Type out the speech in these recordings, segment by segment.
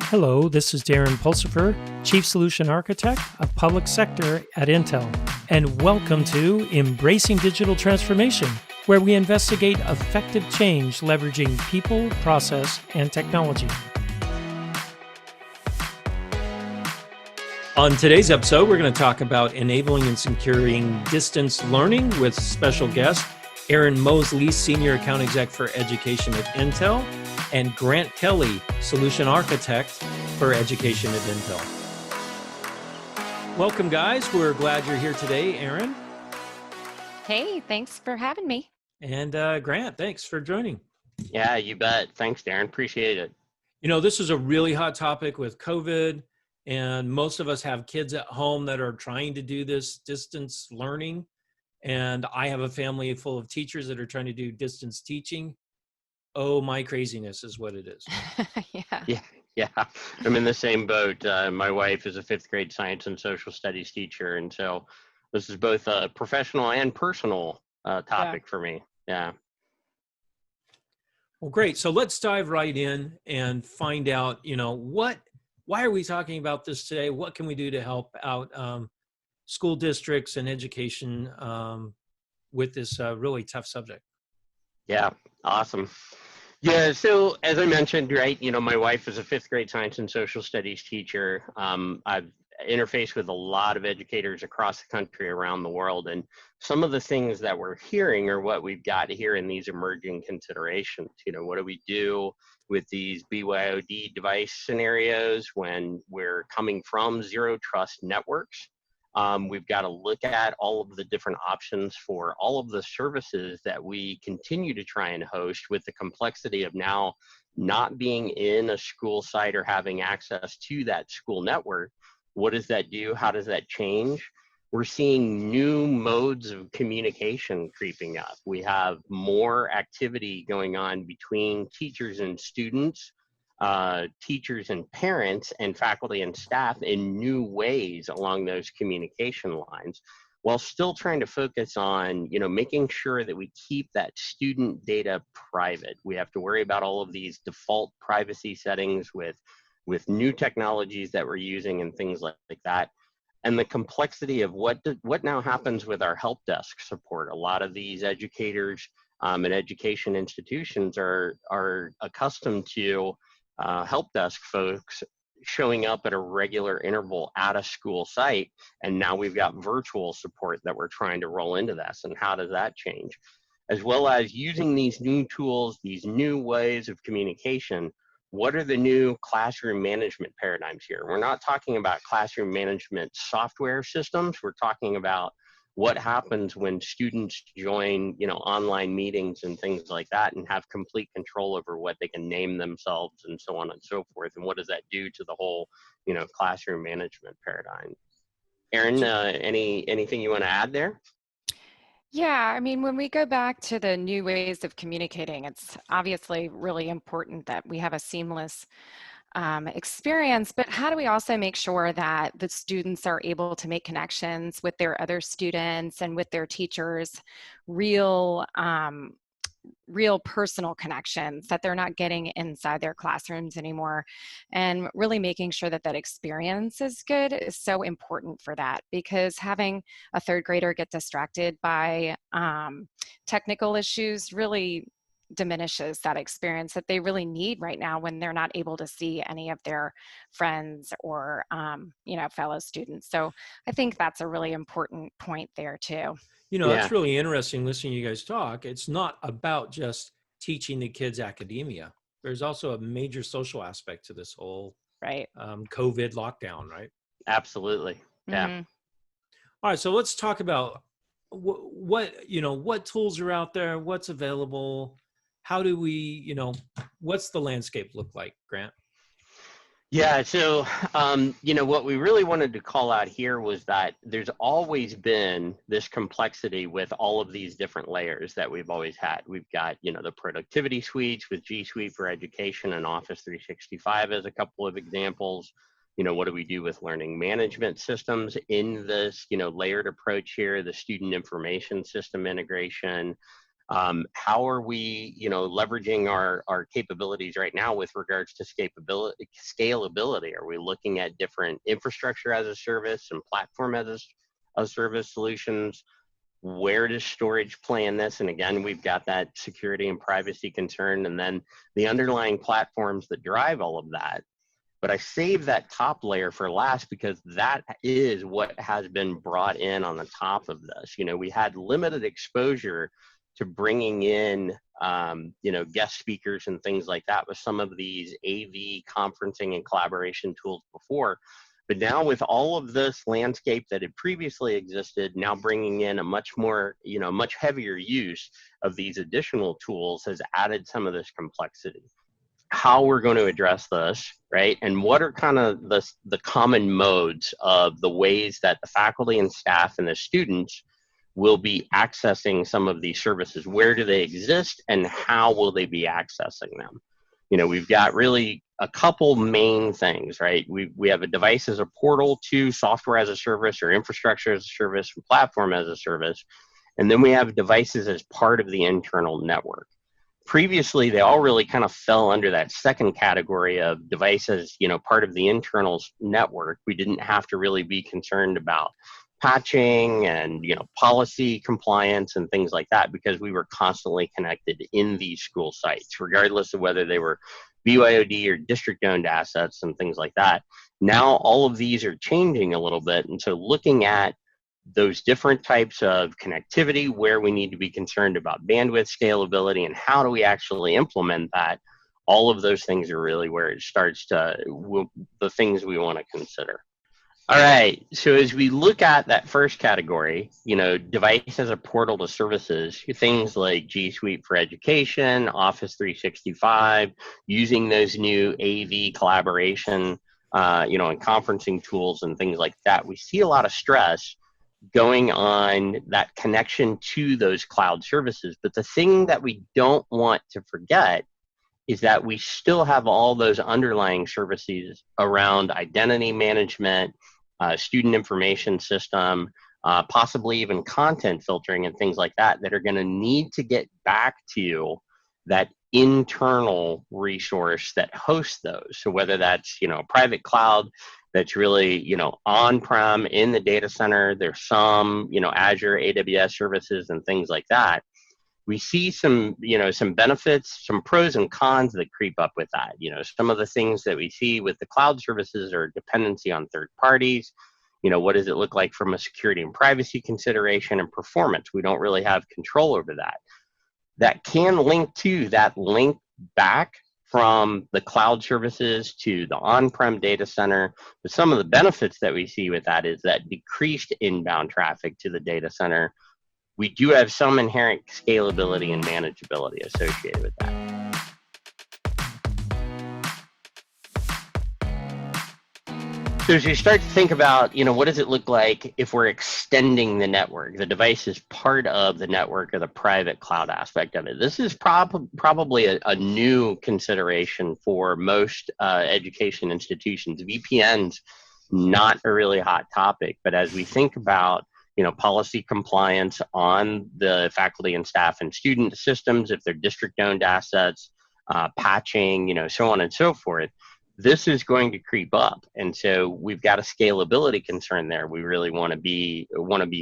Hello, this is Darren Pulsifer, Chief Solution Architect of Public Sector at Intel, and welcome to Embracing Digital Transformation, where we investigate effective change leveraging people, process, and technology. On today's episode, we're going to talk about enabling and securing distance learning with special guest Erin Moseley, Senior Account Exec for Education at Intel, and Grant Kelly, Solution Architect for Education at Intel. Welcome, guys. We're glad you're here today, Erin. Hey, thanks for having me. And Grant, thanks for joining. Yeah, you bet. Thanks, Darren. Appreciate it. You know, this is a really hot topic with COVID, and most of us have kids at home that are trying to do this distance learning. And I have a family full of teachers that are trying to do distance teaching. Oh, my craziness is what it is. Yeah. I'm in the same boat. My wife is a fifth grade science and social studies teacher. And so this is both a professional and personal topic for me. Yeah. Well, great. So let's dive right in and find out, why are we talking about this today? What can we do to help out school districts and education with this really tough subject? Yeah, awesome. Yeah, so as I mentioned, right, my wife is a fifth grade science and social studies teacher. I've interfaced with a lot of educators across the country, around the world, and some of the things that we're hearing are what we've got here in these emerging considerations. What do we do with these BYOD device scenarios when we're coming from zero trust networks? We've got to look at all of the different options for all of the services that we continue to try and host, with the complexity of now not being in a school site or having access to that school network. What does that do? How does that change? We're seeing new modes of communication creeping up. We have more activity going on between teachers and students, teachers and parents, and faculty and staff in new ways along those communication lines, while still trying to focus on, making sure that we keep that student data private. We have to worry about all of these default privacy settings with new technologies that we're using and things like that. And the complexity of what now happens with our help desk support. A lot of these educators and education institutions are accustomed to help desk folks showing up at a regular interval at a school site, and now we've got virtual support that we're trying to roll into this. And how does that change? As well as using these new tools, these new ways of communication. What are the new classroom management paradigms here? We're not talking about classroom management software systems. We're talking about what happens when students join, online meetings and things like that, and have complete control over what they can name themselves and so on and so forth. And what does that do to the whole, classroom management paradigm? Erin, anything you want to add there? Yeah, I mean, when we go back to the new ways of communicating, it's obviously really important that we have a seamless experience, but how do we also make sure that the students are able to make connections with their other students and with their teachers, real personal connections that they're not getting inside their classrooms anymore, and really making sure that experience is good is so important for that, because having a third grader get distracted by technical issues really diminishes that experience that they really need right now when they're not able to see any of their friends or fellow students. So I think that's a really important point there too. It's really interesting listening to you guys talk. It's not about just teaching the kids academia. There's also a major social aspect to this whole COVID lockdown, right? Absolutely. Yeah. Mm-hmm. All right, so let's talk about what tools are out there, what's available. How do we, what's the landscape look like, Grant? Yeah, so, what we really wanted to call out here was that there's always been this complexity with all of these different layers that we've always had. We've got, the productivity suites with G Suite for Education and Office 365 as a couple of examples. What do we do with learning management systems in this, layered approach here, the student information system integration, How are we, leveraging our capabilities right now with regards to scalability? Are we looking at different infrastructure as a service and platform as a service solutions? Where does storage play in this? And again, we've got that security and privacy concern, and then the underlying platforms that drive all of that. But I save that top layer for last because that is what has been brought in on the top of this. We had limited exposure to bringing in, guest speakers and things like that with some of these AV conferencing and collaboration tools before. But now with all of this landscape that had previously existed, now bringing in a much more, much heavier use of these additional tools has added some of this complexity. How we're going to address this, right? And what are kind of the common modes of the ways that the faculty and staff and the students will be accessing some of these services? Where do they exist and how will they be accessing them? We've got really a couple main things, right? We have a device as a portal to software as a service or infrastructure as a service and platform as a service. And then we have devices as part of the internal network. Previously, they all really kind of fell under that second category of devices, part of the internal network. We didn't have to really be concerned about patching and, policy compliance and things like that because we were constantly connected in these school sites, regardless of whether they were BYOD or district-owned assets and things like that. Now, all of these are changing a little bit. And so looking at those different types of connectivity, where we need to be concerned about bandwidth, scalability, and how do we actually implement that, all of those things are really where it starts to, the things we want to consider. All right, so as we look at that first category, device as a portal to services, things like G Suite for Education, Office 365, using those new AV collaboration, and conferencing tools and things like that, we see a lot of stress going on that connection to those cloud services. But the thing that we don't want to forget is that we still have all those underlying services around identity management, student information system, possibly even content filtering and things like that are going to need to get back to that internal resource that hosts those. So whether that's, private cloud that's really, on-prem in the data center, there's some, Azure, AWS services and things like that. We see some benefits, some pros and cons that creep up with that. Some of the things that we see with the cloud services are dependency on third parties. What does it look like from a security and privacy consideration and performance? We don't really have control over that. That can link to that link back from the cloud services to the on-prem data center. But some of the benefits that we see with that is that decreased inbound traffic to the data center. We do have some inherent scalability and manageability associated with that. So as you start to think about, what does it look like if we're extending the network? The device is part of the network or the private cloud aspect of it. This is probably a new consideration for most education institutions. VPN's not a really hot topic, but as we think about policy compliance on the faculty and staff and student systems, if they're district-owned assets, patching, so on and so forth, this is going to creep up. And so we've got a scalability concern there we really want to be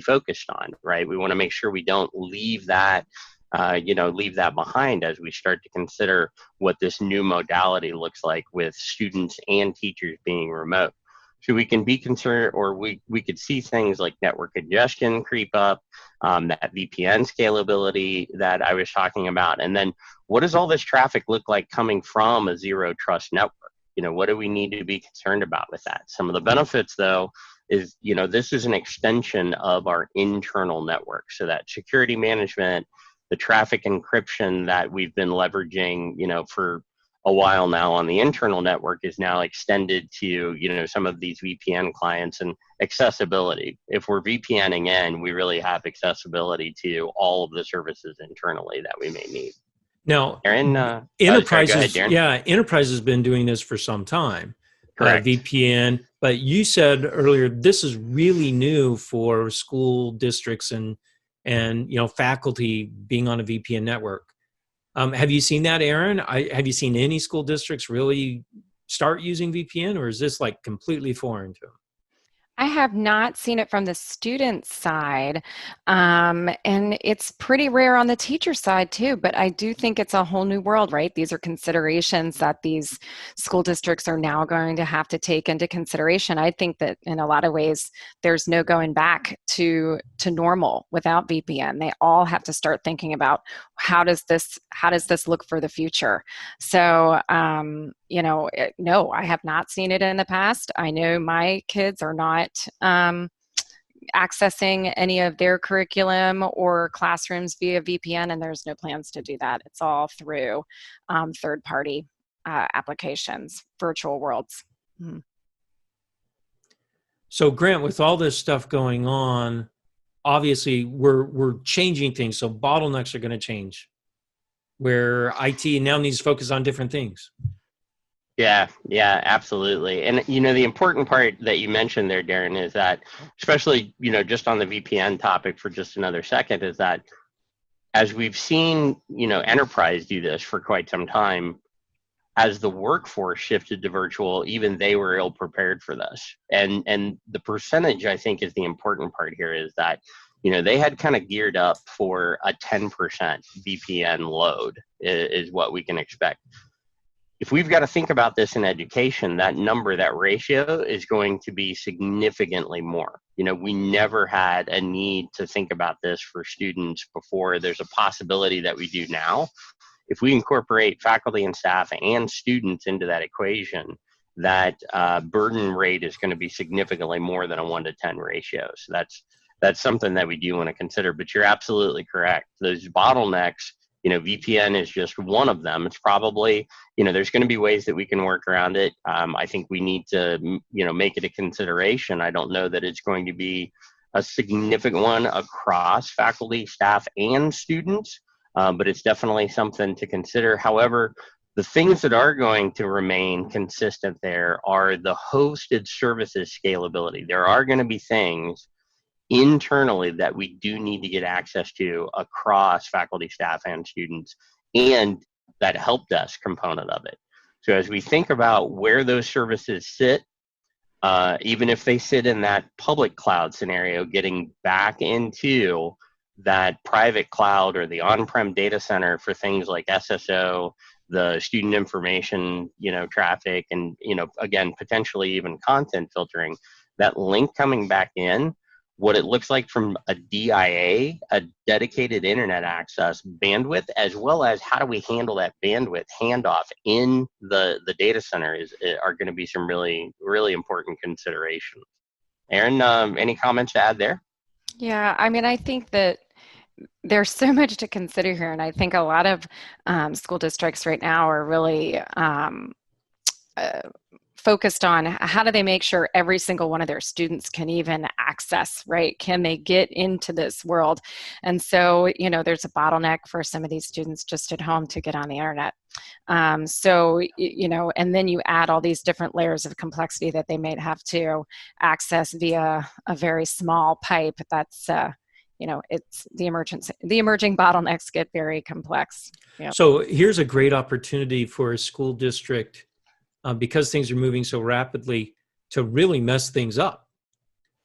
focused on, right? We want to make sure we don't leave that, leave that behind as we start to consider what this new modality looks like with students and teachers being remote. So we can be concerned, or we could see things like network congestion creep up, that VPN scalability that I was talking about. And then what does all this traffic look like coming from a zero trust network? What do we need to be concerned about with that? Some of the benefits, though, is, this is an extension of our internal network. So that security management, the traffic encryption that we've been leveraging, for a while now on the internal network is now extended to, some of these VPN clients and accessibility. If we're VPNing in, we really have accessibility to all of the services internally that we may need. Now, Erin, enterprises, Darren. enterprise has been doing this for some time. Correct. VPN, but you said earlier this is really new for school districts and and, faculty being on a VPN network. Have you seen that, Erin? Have you seen any school districts really start using VPN, or is this like completely foreign to them? I have not seen it from the student side, and it's pretty rare on the teacher side too, but I do think it's a whole new world, right? These are considerations that these school districts are now going to have to take into consideration. I think that in a lot of ways, there's no going back to normal without VPN. They all have to start thinking about how does this look for the future? So, no, I have not seen it in the past. I know my kids are not accessing any of their curriculum or classrooms via VPN, and there's no plans to do that. It's all through third-party applications, virtual worlds. Mm. So, Grant, with all this stuff going on, obviously we're changing things. So bottlenecks are going to change, where IT now needs to focus on different things. Yeah, absolutely. And, the important part that you mentioned there, Darren, is that, especially, just on the VPN topic for just another second, is that as we've seen, enterprise do this for quite some time, as the workforce shifted to virtual, even they were ill prepared for this. And the percentage, I think, is the important part here, is that, they had kind of geared up for a 10% VPN load is what we can expect. If we've got to think about this in education, that number, that ratio is going to be significantly more. We never had a need to think about this for students before. There's a possibility that we do now. If we incorporate faculty and staff and students into that equation, that burden rate is going to be significantly more than a 1-to-10 ratio. So that's something that we do want to consider. But you're absolutely correct. Those bottlenecks, VPN is just one of them. It's probably, there's going to be ways that we can work around it. I think we need to, make it a consideration. I don't know that it's going to be a significant one across faculty, staff, and students, but it's definitely something to consider. However, the things that are going to remain consistent there are the hosted services scalability. There are going to be things internally that we do need to get access to across faculty, staff, and students, and that help desk component of it. So as we think about where those services sit, even if they sit in that public cloud scenario, getting back into that private cloud or the on-prem data center for things like SSO, the student information, traffic, and, again, potentially even content filtering, that link coming back in, what it looks like from a DIA, a dedicated internet access bandwidth, as well as how do we handle that bandwidth handoff in the data center are going to be some really, really important considerations. Erin, any comments to add there? Yeah, I think that there's so much to consider here, and I think a lot of school districts right now are really focused on how do they make sure every single one of their students can even access, right? Can they get into this world? And so, there's a bottleneck for some of these students just at home to get on the internet. And then you add all these different layers of complexity that they may have to access via a very small pipe. That's, it's the emerging bottlenecks get very complex. Yep. So here's a great opportunity for a school district, because things are moving so rapidly, to really mess things up,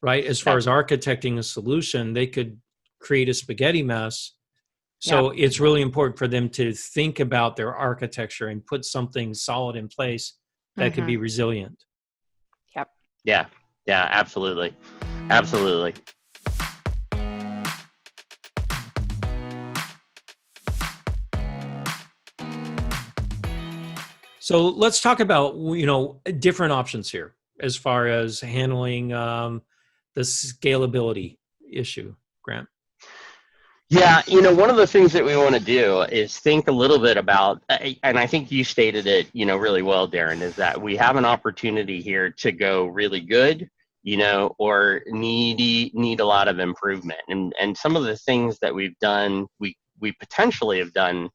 right? As far as architecting a solution, they could create a spaghetti mess. So it's really important for them to think about their architecture and put something solid in place that could be resilient. Yep. Yeah, absolutely. Absolutely. So let's talk about, different options here as far as handling the scalability issue, Grant. Yeah, one of the things that we want to do is think a little bit about, and I think you stated it, really well, Darren, is that we have an opportunity here to go really good, or need a lot of improvement. And some of the things that we've done, we potentially have done,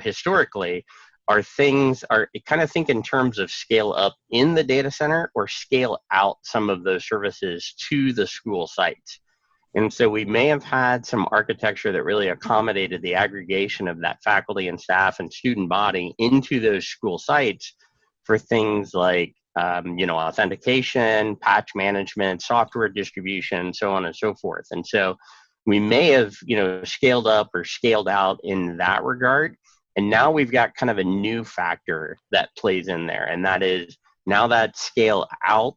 historically, kind of think in terms of scale up in the data center or scale out some of those services to the school sites. And so we may have had some architecture that really accommodated the aggregation of that faculty and staff and student body into those school sites for things like, authentication, patch management, software distribution, so on and so forth. And so we may have, scaled up or scaled out in that regard. And now we've got kind of a new factor that plays in there. And that is now that scale out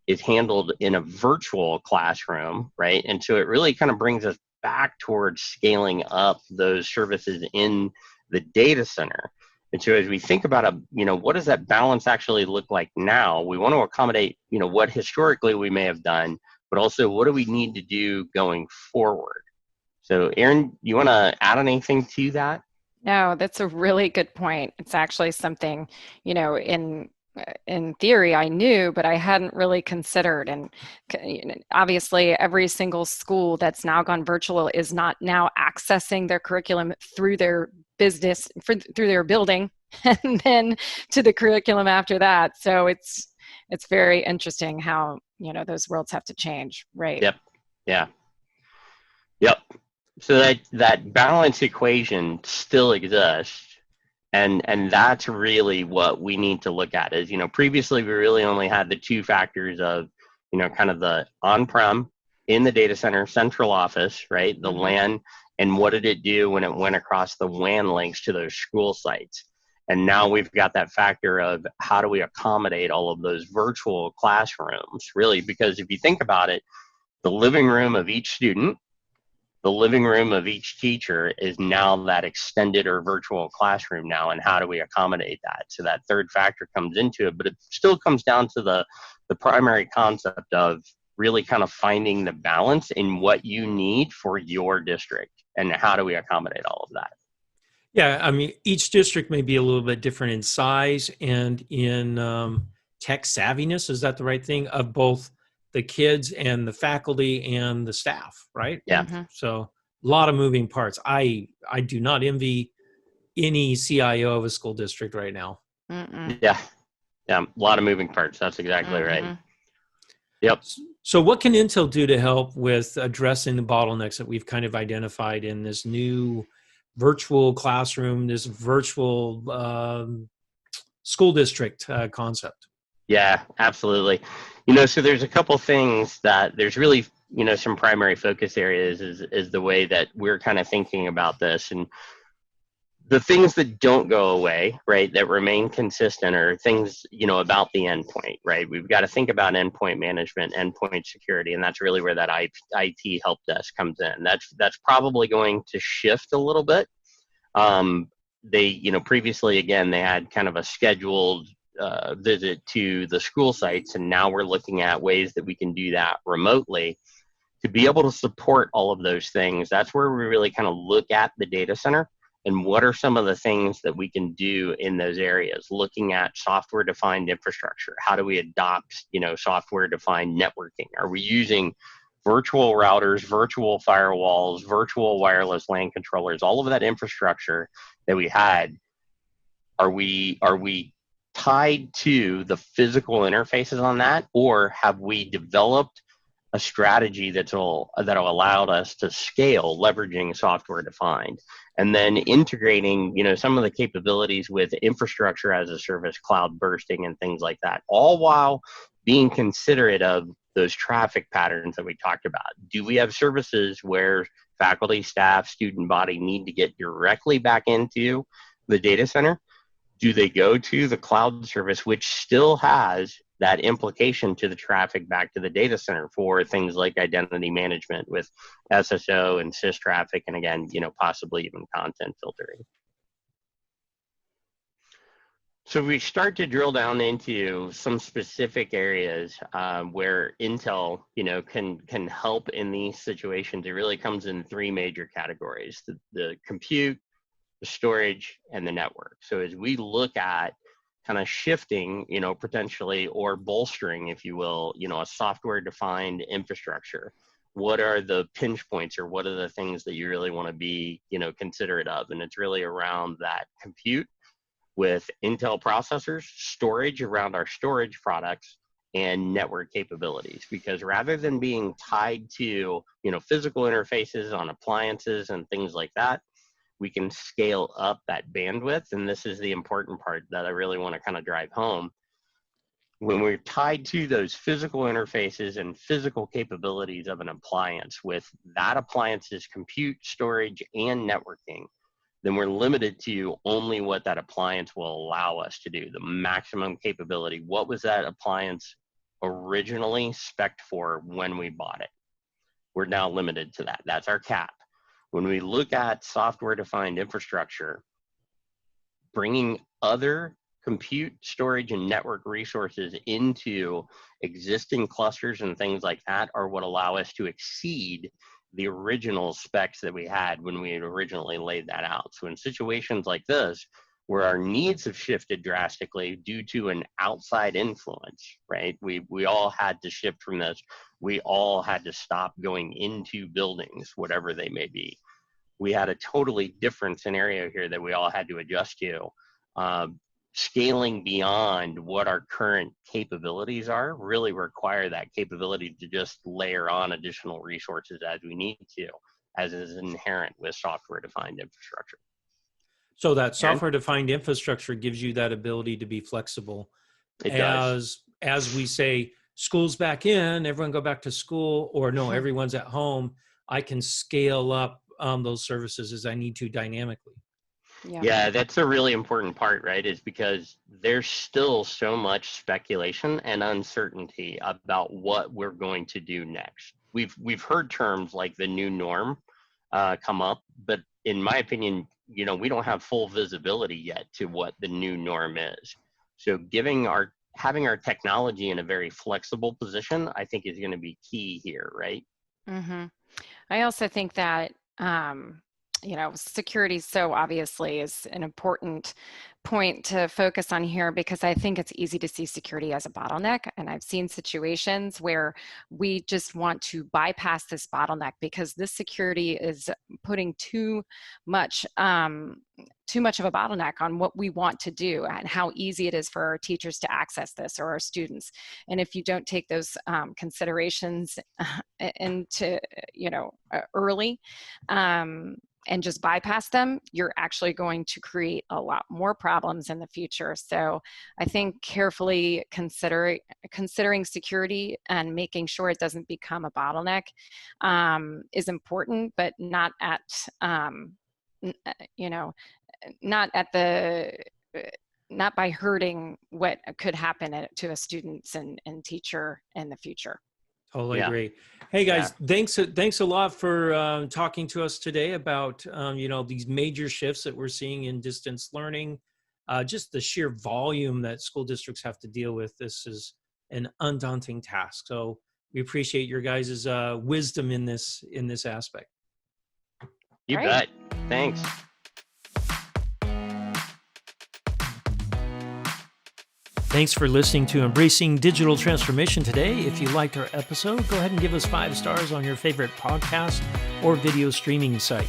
is handled in a virtual classroom, right? And so it really kind of brings us back towards scaling up those services in the data center. And so as we think about what does that balance actually look like now? We want to accommodate, what historically we may have done, but also what do we need to do going forward? So Erin, you want to add anything to that? No, that's a really good point. It's actually something, in theory I knew, but I hadn't really considered. And obviously every single school that's now gone virtual is not now accessing their curriculum through their business, through their building, and then to the curriculum after that. So it's very interesting how, those worlds have to change, right? Yep. Yeah. Yep. So that balance equation still exists. And that's really what we need to look at is, previously we really only had the two factors of, kind of the on-prem in the data center central office, right? The LAN, and what did it do when it went across the WAN links to those school sites? And now we've got that factor of how do we accommodate all of those virtual classrooms, really? Because if you think about it, the living room of each student, the living room of each teacher is now that extended or virtual classroom now, and how do we accommodate that? So that third factor comes into it, but it still comes down to the primary concept of really kind of finding the balance in what you need for your district, and how do we accommodate all of that? Yeah, I mean, each district may be a little bit different in size and in tech savviness, is that the right thing, of both the kids and the faculty and the staff, right? Yeah. So a lot of moving parts. I do not envy any CIO of a school district right now. Yeah. A lot of moving parts. That's exactly right. Yep. So what can Intel do to help with addressing the bottlenecks that we've kind of identified in this new virtual classroom, this virtual school district concept? Yeah, absolutely. So there's a couple things that there's really, some primary focus areas is the way that we're kind of thinking about this. And the things that don't go away, right, that remain consistent are things, about the endpoint, right? We've got to think about endpoint management, endpoint security, and that's really where that IT help desk comes in. That's probably going to shift a little bit. They, previously, again, they had kind of a scheduled visit to the school sites, and now we're looking at ways that we can do that remotely to be able to support all of those things. That's where we really kind of look at the data center and what are some of the things that we can do in those areas, looking at software defined infrastructure. How do we adopt, software defined networking? Are we using virtual routers, virtual firewalls, virtual wireless LAN controllers, all of that infrastructure that we had? Are we tied to the physical interfaces on that, or have we developed a strategy that'll allow us to scale leveraging software defined, and then integrating some of the capabilities with infrastructure as a service, cloud bursting, and things like that, all while being considerate of those traffic patterns that we talked about? Do we have services where faculty, staff, student body need to get directly back into the data center? Do they go to the cloud service, which still has that implication to the traffic back to the data center for things like identity management with SSO and sys traffic, and again, possibly even content filtering? So we start to drill down into some specific areas where Intel, can help in these situations. It really comes in three major categories: the compute, the storage, and the network. So as we look at kind of shifting, potentially, or bolstering, if you will, a software defined infrastructure, what are the pinch points, or what are the things that you really want to be, considerate of? And it's really around that compute with Intel processors, storage around our storage products, and network capabilities, because rather than being tied to, physical interfaces on appliances and things like that, we can scale up that bandwidth. And this is the important part that I really want to kind of drive home. When we're tied to those physical interfaces and physical capabilities of an appliance with that appliance's compute, storage, and networking, then we're limited to only what that appliance will allow us to do, the maximum capability. What was that appliance originally spec'd for when we bought it? We're now limited to that. That's our cap. When we look at software-defined infrastructure, bringing other compute, storage, and network resources into existing clusters and things like that are what allow us to exceed the original specs that we had when we had originally laid that out. So in situations like this, where our needs have shifted drastically due to an outside influence, right? We all had to shift from this. We all had to stop going into buildings, whatever they may be. We had a totally different scenario here that we all had to adjust to. Scaling beyond what our current capabilities are really require that capability to just layer on additional resources as we need to, as is inherent with software-defined infrastructure. So that software-defined infrastructure gives you that ability to be flexible. It does. As we say, school's back in, everyone go back to school, or no, everyone's at home, I can scale up those services as I need to dynamically. Yeah, that's a really important part, right? Is because there's still so much speculation and uncertainty about what we're going to do next. We've heard terms like the new norm come up, but in my opinion, we don't have full visibility yet to what the new norm is. So having our technology in a very flexible position, I think, is going to be key here, right? Mm-hmm. I also think that security so obviously is an important point to focus on here, because I think it's easy to see security as a bottleneck. And I've seen situations where we just want to bypass this bottleneck because this security is putting too much of a bottleneck on what we want to do and how easy it is for our teachers to access this, or our students. And if you don't take those considerations into, early, and just bypass them, you're actually going to create a lot more problems in the future. So I think carefully considering security and making sure it doesn't become a bottleneck is important, but not at, not by hurting what could happen to a student and teacher in the future. Totally agree. Hey guys, thanks a lot for talking to us today about these major shifts that we're seeing in distance learning. Just the sheer volume that school districts have to deal with. This is an undaunting task. So we appreciate your guys' wisdom in this aspect. You bet. Thanks. Thanks for listening to Embracing Digital Transformation today. If you liked our episode, go ahead and give us 5 stars on your favorite podcast or video streaming site.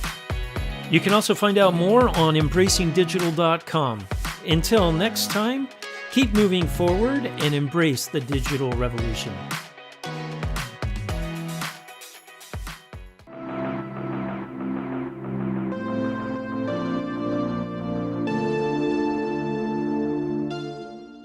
You can also find out more on embracingdigital.com. Until next time, keep moving forward and embrace the digital revolution.